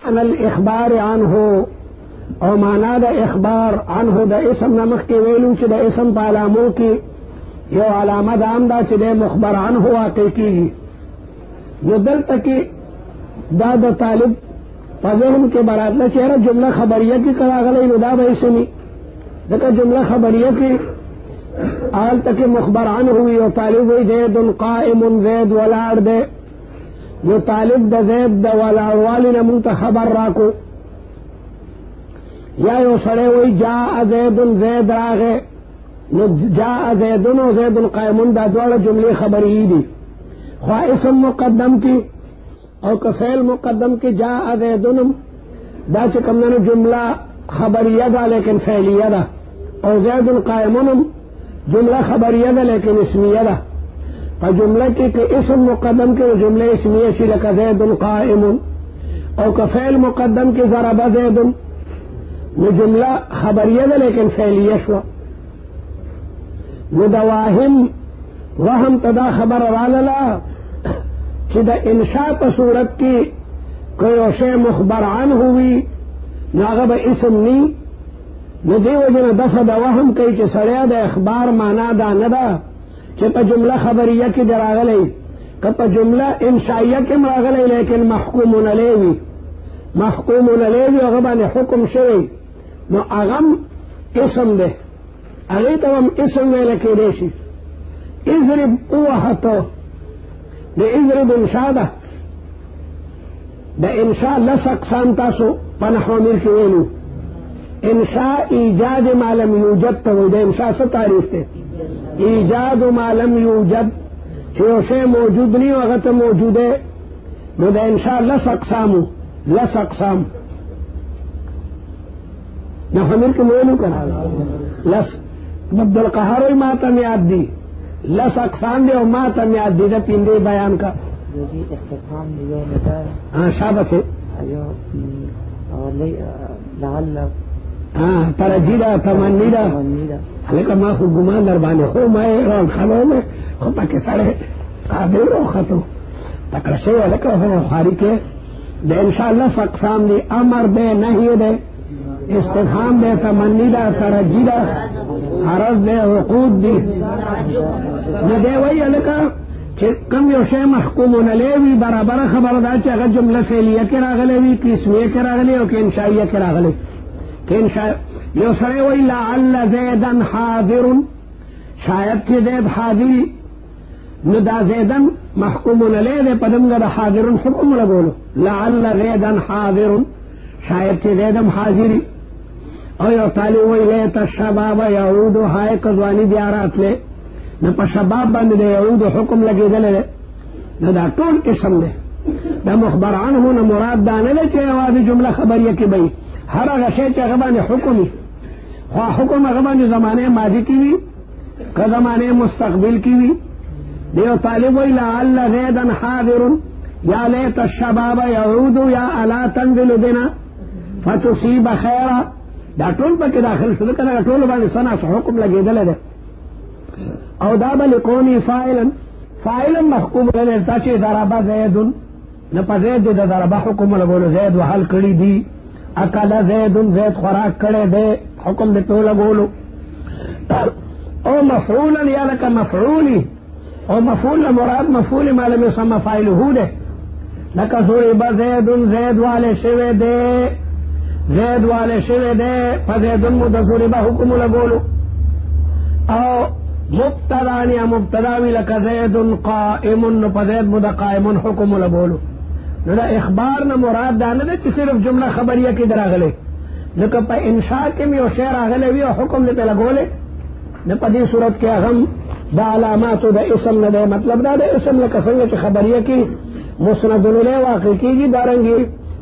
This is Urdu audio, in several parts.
ان الاخبار عنه او معنا د اخبار عنه د اسم نمخ کې ویلو چې د اسم په علامو کې یو علامه دام دا چې د مخبر عنه واقع کیږي. نو دلته کې دا د طالب په ذهن کې براتله چې جمله خبریه کې راغلی نو دا به اسمي ځکه جمله خبریه کې آل تک مخبر عنه ہوئی اور طالب ہوئی زید قائم زید ولاړ دے جو طالب د زید د ولاړ والی نه مونږ ته خبر راکو یا یو سړی وی جاء زید زید راغه نو جاء زید و زید قائم دا دواړه جملې خبري دي خو اسم مقدم کی او کفعل مقدم کی جاء زید دا چې کوم نه جمله خبریه ده لیکن فعلیه ده او زید قائم جملہ خبریہ دا لیکن اسمیہ دا اور جملہ کی کہ اسم مقدم کے جملہ اسمیہ شی لکا زید قائم اور کفعل مقدم کی ضرب زید وہ جملہ خبریہ دا لیکن فعلیہ شوا وہ دا وہم تدا خبر والا کہ دا انشاء پر صورت کی کوئی شے مخبر عن ہوئی ناغب اسم نی نو دی وجنه دفع د وهم کوي چې سړیا د اخبار معنا دا نه ده چې په جمله خبریه کې دراغلی که په جمله انشائیه کې راغلی لیکن محکوم علیه محکوم علیه هغه باندې حکم شوی نو هغه اسم ده هغې ته هم اسم ویل کېدی شي. اضرب ووهته د اضرب انشاء ده د انشاء لس اقسام تاسو په نحو امیر کې ویلو. انشاء ایجاد ما لم یوجد تو دے انشاء سے تعریف تے ایجاد ما لم یوجد جو شے موجود نہیں وغت موجود ہے وہ دے انشاء لس اقسام نہ ہمیر کے موینو کرا لس عبد القہار ماتم یاد دی لس اقسام دے اور ماتم یاد دی دا پیندے بیان کا ہاں شابہ سے ہاں ترجیدہ تمنیدہ لیکن ما خو گمان در بانے خو مائے رول خلو میں خو پاکے سڑے قابل رو خطو تکرشے لیکن خو خاری کے دے انشاءاللہ سقسام دی امر دے نحی دے استفہام دے تمنیدہ ترجیدہ عرض دے وقود دی ندے وی لیکن کم یو شے محکوم نلیوی برابر خبر دا چی اگر جملہ فعلیہ کے راغلیوی کی اسمیہ کے راغلی اور کی انشائیہ کے راغلی یو سڑے وی لعل زیدن حاضر شاید کی زید حاضر ندا زیدن محکوم علیہ دے پدمگا دا حاضر حکم لگولو لعل زیدن حاضر شاید کی زیدن حاضری او یو طالب وی لیتا شباب یعود ہائے قضوانی دیارات لے نہ پا شباب بند دے یعود حکم لگی دلے نہ دا طول قسم دے دا مخبر عنہ نہ مراد دانے دے چاہے آواز جملہ خبریہ کی بئی ہر غشے چاہے غبان حکمی خواہ حکم غبان زمانے ماضی کی بھی کا زمانے مستقبل کی بھی دیو طالب وی لعل زیدن حاضر یا لیت الشباب یعود یا الا تنزل بنا فتصیب خیرا دا طول پا کے داخل شدہ کنا طول بانی سنا سا حکم لگی دلے دے او دابا لکونی فائلا محکوم لیتا چی ضربا زیدن نپا زید دا ضربا حکم لگولو زید وحل کری دی اکل زیدن زید خوراک کرے دے حکم دے پہ لگولو او مفعولا یا لکا مفعولی او مفعول مراد مفعول مالم یسمى فاعلہ دے لکا ضرب زیدن زید والے شوے دے زید والے شوے دے فزیدن مدى ضرب حکم لگولو او مبتدان یا مبتداوی لکا زید قائم فزید مدى قائم حکم لگولو نو دا اخبار نہ مراد دانے دے چی صرف جملہ خبریہ کی در آگلے لیکن پا انشاء کے میں شعر آگلے وی حکم دے پہ لگولے نہ پا دی صورت کے اغم دا علاماتو دا اسم نہ دے مطلب دا اسم لکا سنگے چی خبریہ کی مسند لے واقع کی گی دارنگی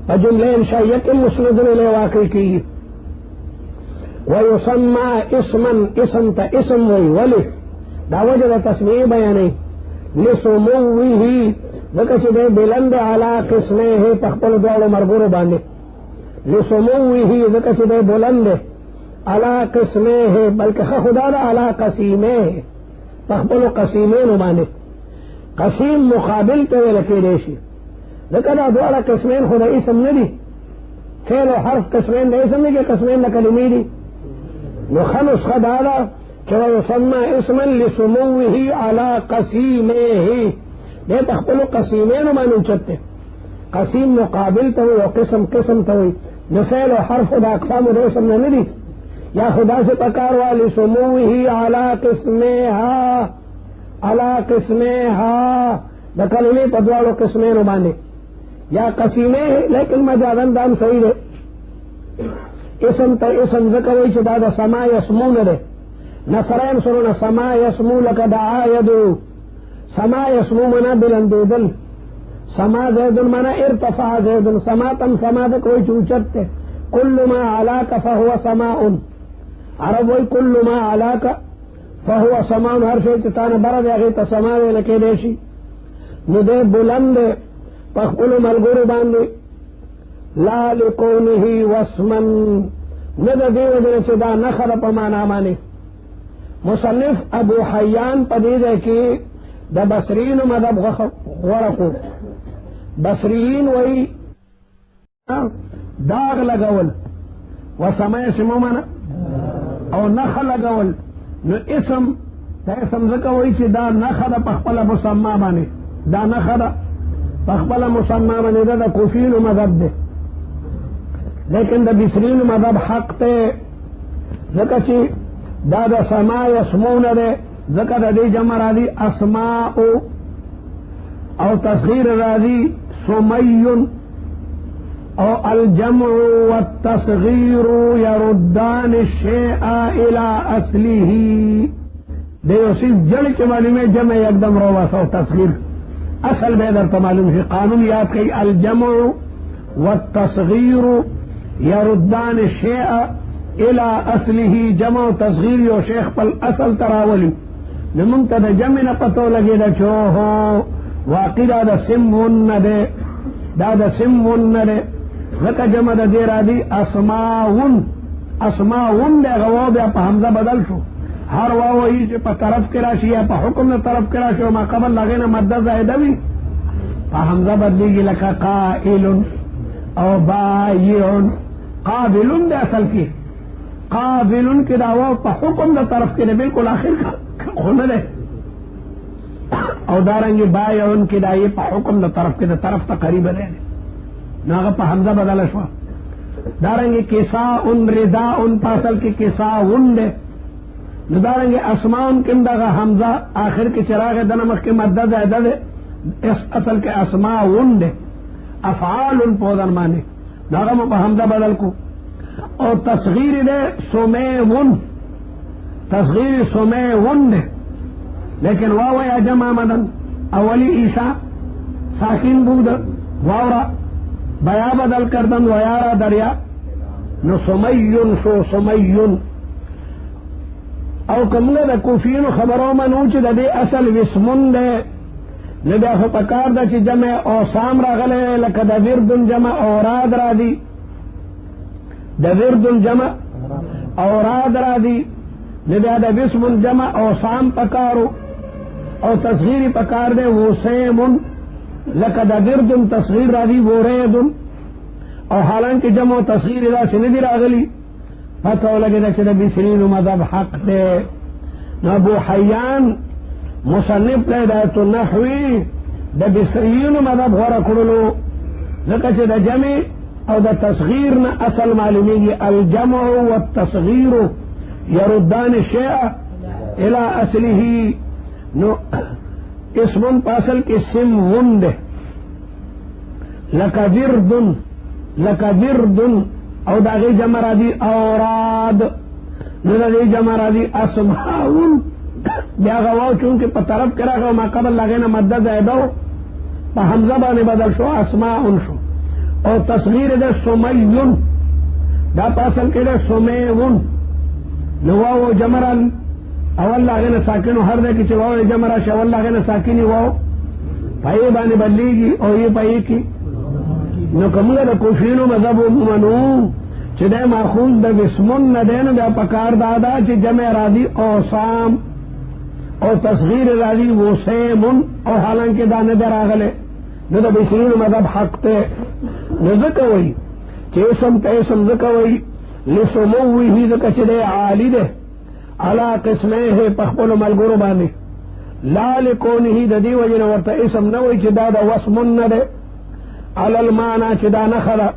پا جملہ انشائیہ کی مسند لے واقع کی گی ویسمى اسما اسم تا اسم وی دا وجہ دا تسمیع بیانے لسموه ذکر چی دے بلند علا قسمے ہے پخپل دوڑو مربور باندے لسموه ذکر چی دے بلند علا قسمے ہے بلکہ خدا دا علا قسیمے ہے پخپل قسیمین باندے قسیم مقابل تے لکے دیشی ذکر دا دوڑا قسمین خدا اسم ندی فعل و حرف قسمین دے اسم کے قسمین نہ کلمی دی نخن اس خدادا کہ وہ یسمى اسما لسموه على قسیمه دے تخپل قسیمین معنی چتے قسیم مقابل تو اور قسم قسم تو فعل و حرف دا اقسام دے اسم نہ دی یا خدا سے پکار والی سموه على قسمها على قسمها دا کلمی پدوالو قسمین باندے یا قسیمے لیکن مجازن دام صحیح دے اسم تا اسم ذکروی چھ دا سما یسمون دے نصرین سرون سما یسمو لکا دعا یدو سما یسمو منا بلندودل سما زیدن منا ارتفع زیدن سما تم سما ذکروی چوچت تے کل ما علاک فہو سماؤن عرب وی کل ما علاک فہو سماؤن ہر شئی چتان برد اغیط سماوے لکے دیشی ندے بلند پخپل ملگور باندے لا لکونہی واسمن ندے دیو دنے چدا نخر پمانا مانے مصنف ابو حیان پدید ہے کہ دا بصرین مذہب غرقو بصرین وی داغ لگول وسمع اسمو مانا او نخ لگول نو اسم دا اسم ذکا وی چی دا نخر پخپل مسمع بانے دا نخر پخپل مسمع بانے دا کفین مذہب دے لیکن دا بصرین مذہب حق تے ذکا چی دا سما یسمون دے ذکا دا دی جمع را دی اسماء او تصغیر را دی سمیون او الجمع والتصغیر یردان الشیء الى اصله دے صرف جل کے والی میں جمع یکدم رواس او تصغیر اصل بے در معلوم ہے قانون یاد کئی الجمع والتصغیر یردان الشیء الى اصله جمع و تصغیر یو شیخ پل اصل تراولی نمونتا دا جمع نا پتو لگی دا چوہو واقعی دا سمون دے دا سمون دے لکا جمع دا دیر دی اسماون اسماون دے غواو بیا پا حمزہ بدل شو ہر واو ہی سے پا طرف کراشی یا پا حکم نا طرف کراشی ما قبل لگینا مدد زائدہ بھی پا حمزہ بدلی گی لکا قائل او بائیون قابلن دے اصل کی قابلن کی دعوی پا حکم دا طرف کے بالکل آخر کا خونه دے او دارنگی بائیون کی دعوی پا حکم دا طرف کے دا طرف تا قریب دے ناغا پا حمزہ بدل شوا دارنگی کساؤن رداؤن پاسل کی کساؤن دے دارنگی اسماؤن کم دا حمزہ آخر کی چراغ دنمخ کی مدد زیدہ دے اصل کے اسماؤن دے افعال پودن مانے ناغا پا حمزہ بدل کو اور تصغیر دے سمیون تصغیر سمیون دے لیکن واو یا جمع مدن اولی عیسیٰ ساکین بود واورا بیا بدل کردن ویارا دریا نو سمیون شو سمیون او کمگا دا کفین خبرو منوچ دا دے اصل وسمن دے نبیا خو پکار دا چی جمع اوسام را غلے لکا دا وردن جمع اوراد را دی دا وردن جمع اوراد را دی نبیا دا وسمن جمع اوسام پکارو او تصغیری پکار دے وسیمن لکا دا وردن تصغیر را دی وریدن او حالانکہ جمع تصغیر را سندی را غلی پتو لگے دا چی دا بسرین مذہب حق دے ابو حیان مصنف کا ہدایت النحوی دا بصرین مذہب غور کرلو لکا چی دا جمع او دا تصغیر نا اصل معلومی گی الجمع والتصغیر یردان الشیء الى اصله نو اسم پاسل کی سم وند لکا وردن او دا غی جمع را دی اوراد نو دا غی جمع را دی اسماؤن بیا غواو چونکہ پا طرف کرا گا ما قبل لگینا مدد ایدو پا حمزہ بانے بدل شو اسماؤن شو اور تصغیر دے سمیون دا پاسل کے دے سمیون نواو جمران اول لگینا ساکنو ہر دے کی چواو جمرا شا اول لگینا ساکنی واو پائی بانے بدلی گی اور یہ پائی کی نو کمگا دا کفینو مذہب منو چی دے ماخوز دا وسمن ندین دا پکار دادا چی جمع رادی اوسام اور تصغیر راضی وسیمن اور حالانکہ دانے در آگلے نو دا بسرین مذہب حق تے نزدک ہوئی اسم ته اسم ذکا وی لسموه ذکا چې دی عالی دی علا قسمه پخپل ملګرو باندې لا لکونه د دې وجه نه ورته اسم نه وی چې دا د وسم نه دی علی المعنی چې دا نه خلا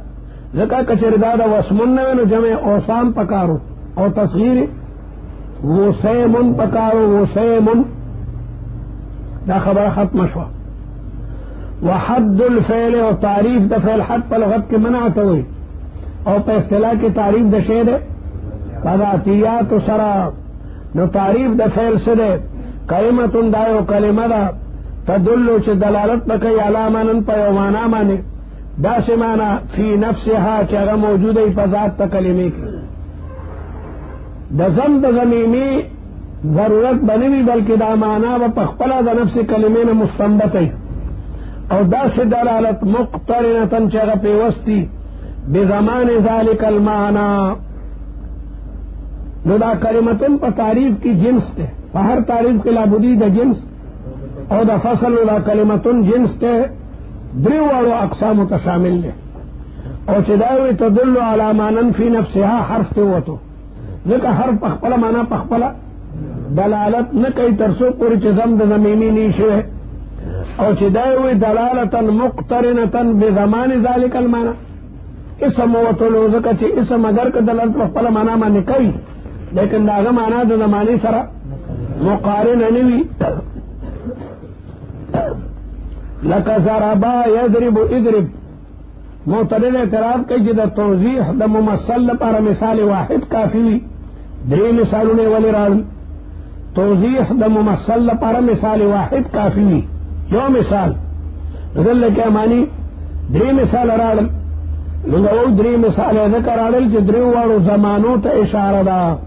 ذکا کچر دا د وسم نه نو جمع اوسام پکارو او تصغیر وسیم پکارو وسیم دا خبر ختم شو وحد الفعل او تعریف د فعل حد په لغت کې منع ته وي او په اصطلاح کې تعریف د شی ده قضاتیات سرا نو تعریف د فعل سره کلمه دایو کلمه دا تدل چې دلالت پکې علامانن په یو معنا باندې دا سمانا فی نفسها چې هغه موجوده په ذات ته کلمې کې د زم د زمینی ضرورت بنوي بلکې دا معنا په خپل د نفس کلمې نه مستنبط وي او دا سے دلالت مقترنتن چغه پیوستی بزمان ذالک المعنی نو دا کلمتن په تعریف کی جنس ته په هر تعریف کې لابودی د جنس او دا فصل دا کلمتن جنس ته دریو اقسام ته شامل دي او چې دا وی تدل علی معنی فی نفسها حرف ته وته ځکه حرف په خپل معنا په خپل دلالت نه کوي ترڅو پورې چې زم د زمینی نشي او چې دا وی دلالتا مقترنتا بزمان ذالک المعنی اسم وتلو ځکه چې اسم اگر که دلالت په خپل معنا باندې کوي لیکن داغه معنا د زمانی سره مقارن نه وي لکه ضربا یضرب اضرب معتدل اعتراض کوي چې د توضیح د ممثل لپاره مثال واحد کافی وي درې مثالونه ولې راځي توضیح د ممثل لپاره مثال واحد کافی وي یو مثال دل کې معنی درې مثال راړل نو درې مثال ذکر راړل چې درې واړو زمانو ته اشاره ده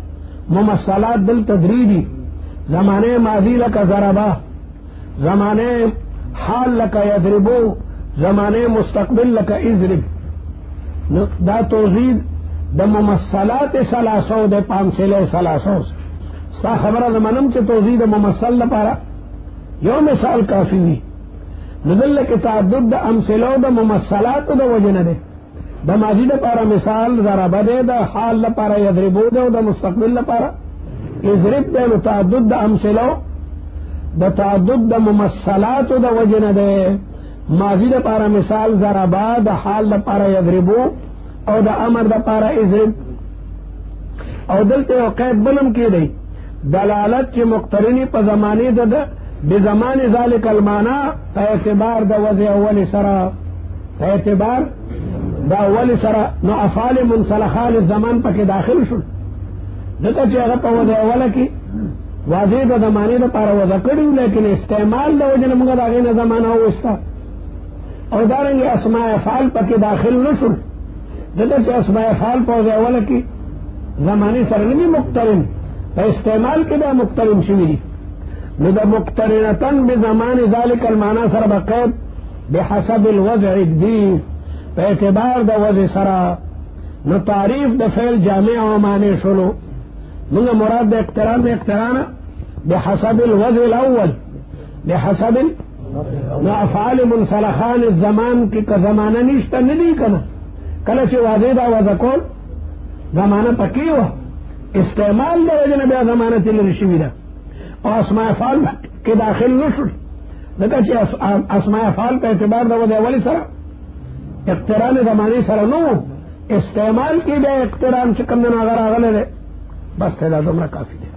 ممثلات دل تدریجی زمانه ماضی لکه ضربا زمانه حال لکه یضربو زمانه مستقبل لکه اضرب دا توضیح د ممثلات ثلاثو د پامسله ثلاثو ستا خبره زمانم چې توضیح د ممثل لپاره یو مثال کافی وي نزل کې تعدد د امثله د ممثلات د وجه نه ده د ماضی لپاره مثال ضرب ده د حال لپاره یضربو ده او د مستقبل لپاره اضرب ده تعدد د امثله د تعدد د ممثلات د وجه نه ده ماضی لپاره مثال ضربا د حال لپاره یضربو او د امر لپاره اضرب او دلته قید بلم کې دی دلالت چې مقترنی په زمانه ده بزمان ذالک المعنی په اعتبار د وضع اول سره په اعتبار دا اول سره نو افعال منسلخان الزمان پکې داخل شول ځکه چې هغه په وضع اول کې واضح د زمانه لپاره وضع کړو لیکن استعمال د وجه موږ دا غي نه زمانه وستا او دارنګ اسماء افعال پکې داخل نشول ځکه چې اسماء افعال په وضع اول کې زمانه سره نه مقترن په استعمال کې دا مقترن شوی دي نو دا مقترنتن بزمان ذالک المعنی سره بقید بحسب الوضع الدی په اعتبار د وضع سره نو تعریف د فعل جامع او معنی شلو موږ مراد د اقتران بحسب الوضع الاول بحسب نو افعال منسلخان الزمان کی که زمانه نشته نه دي کنه کله چې واضح دا وضع کول زمانه پکې و استعمال د وجه نه بیا زمانه تل شوی ده او اسماء افعال کې داخل نشول ځکه چې اسماء افعال په اعتبار د وضع اولی سره اقتران زمانی سره نو استعمال کې بیا اقتران چې کوم نه راغله بس دا دومره کافی دی